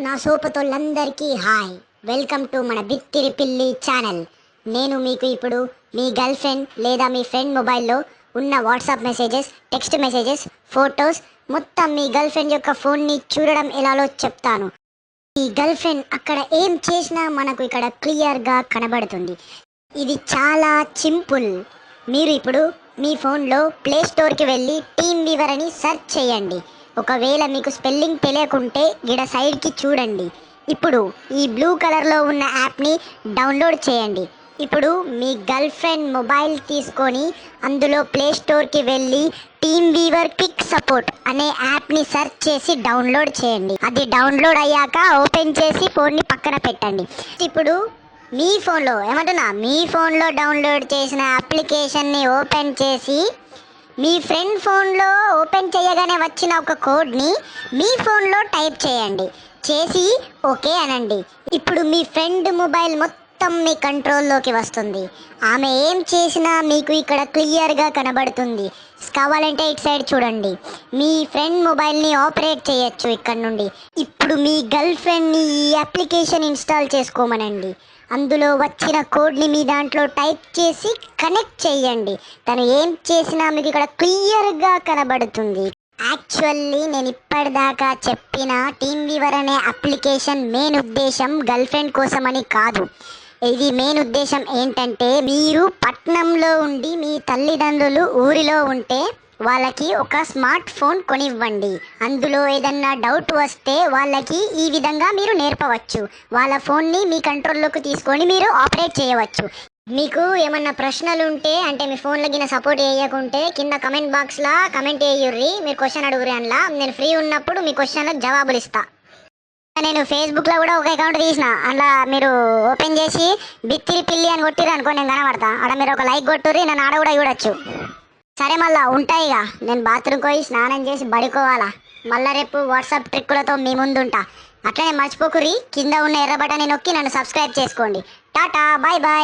నా సోపతోళ్ళందరికీ hi, welcome to మన బిత్తిరి పిల్లి ఛానల్. నేను మీకు ఇప్పుడు మీ గర్ల్ ఫ్రెండ్ లేదా మీ ఫ్రెండ్ మొబైల్లో ఉన్న WhatsApp messages, text messages, photos మొత్తం మీ గర్ల్ ఫ్రెండ్ యొక్క ఫోన్ని చూడడం ఎలాలో చెప్తాను. ఈ గర్ల్ ఫ్రెండ్ అక్కడ ఏం చేసినా మనకు ఇక్కడ క్లియర్గా కనబడుతుంది. ఇది చాలా సింపుల్. మీరు ఇప్పుడు మీ ఫోన్లో ప్లే స్టోర్కి వెళ్ళి టీమ్ వీవర్ అని సెర్చ్ చేయండి. ఒకవేళ మీకు స్పెల్లింగ్ తెలియకుంటే గిడ సైడ్కి చూడండి. ఇప్పుడు ఈ బ్లూ కలర్లో ఉన్న యాప్ని డౌన్లోడ్ చేయండి. ఇప్పుడు మీ గర్ల్ ఫ్రెండ్ మొబైల్ తీసుకొని అందులో ప్లే స్టోర్కి వెళ్ళి టీమ్ వీవర్ క్విక్ సపోర్ట్ అనే యాప్ని సెర్చ్ చేసి డౌన్లోడ్ చేయండి. అది డౌన్లోడ్ అయ్యాక ఓపెన్ చేసి ఫోన్ని పక్కన పెట్టండి. ఇప్పుడు మీ ఫోన్లో డౌన్లోడ్ చేసిన అప్లికేషన్ని ఓపెన్ చేసి మీ ఫ్రెండ్ ఫోన్లో ఓపెన్ చేయగానే వచ్చిన ఒక కోడ్ని మీ ఫోన్లో టైప్ చేయండి. చేసి ఓకే అనండి. ఇప్పుడు మీ ఫ్రెండ్ మొబైల్ మొత్తం మీ కంట్రోల్లోకి వస్తుంది. ఆమె ఏం చేసినా మీకు ఇక్కడ క్లియర్గా కనబడుతుంది. కావాలంటే ఇటు సైడ్ చూడండి. మీ ఫ్రెండ్ మొబైల్ని ఆపరేట్ చేయొచ్చు ఇక్కడ నుండి. ఇప్పుడు మీ గర్ల్ ఫ్రెండ్ని ఈ అప్లికేషన్ ఇన్స్టాల్ చేసుకోమనండి. అందులో వచ్చిన కోడ్ని మీ దాంట్లో టైప్ చేసి కనెక్ట్ చేయండి. తను ఏం చేసినా మీకు ఇక్కడ క్లియర్గా కనబడుతుంది. యాక్చువల్లీ నేను ఇప్పటిదాకా చెప్పిన టీమ్ వీవర్ అనే అప్లికేషన్ మెయిన్ ఉద్దేశం గర్ల్ ఫ్రెండ్ కోసమని కాదు. ఇది మెయిన్ ఉద్దేశం ఏంటంటే, మీరు పట్నంలో ఉండి మీ తల్లిదండ్రులు ఊరిలో ఉంటే వాళ్ళకి ఒక స్మార్ట్ ఫోన్ కొనివ్వండి. అందులో ఏదన్నా డౌట్ వస్తే వాళ్ళకి ఈ విధంగా మీరు నేర్పవచ్చు. వాళ్ళ ఫోన్ని మీ కంట్రోల్లోకి తీసుకొని మీరు ఆపరేట్ చేయవచ్చు. మీకు ఏమన్నా ప్రశ్నలు ఉంటే, అంటే మీ ఫోన్లో గిన సపోర్ట్ చేయకుంటే కింద కమెంట్ బాక్స్లో కమెంట్ చేయుర్రి. మీరు క్వశ్చన్ అడుగురి. అందులో నేను ఫ్రీ ఉన్నప్పుడు మీ క్వశ్చన్లకు జవాబులు ఇస్తా. నేను ఫేస్బుక్లో కూడా ఒక అకౌంట్ తీసిన. అందులో మీరు ఓపెన్ చేసి బిత్తిరి పిల్లి అని కొట్టిరు అనుకో, నేను కనబడతా. అక్కడ మీరు ఒక లైక్ కొట్టుర్రి, నన్ను ఆడ కూడా చూడొచ్చు. సరే, మళ్ళా ఉంటాయిగా. నేను బాత్రూమ్కి పోయి స్నానం చేసి బడికోవాలా. మళ్ళీ రేపు వాట్సాప్ ట్రిక్కులతో మీ ముందు ఉంటా. అట్లనే మర్చిపోకుర్రి, కింద ఉన్న ఎర్ర బటన్ని నొక్కి నన్ను సబ్స్క్రైబ్ చేసుకోండి. Tata, bye bye.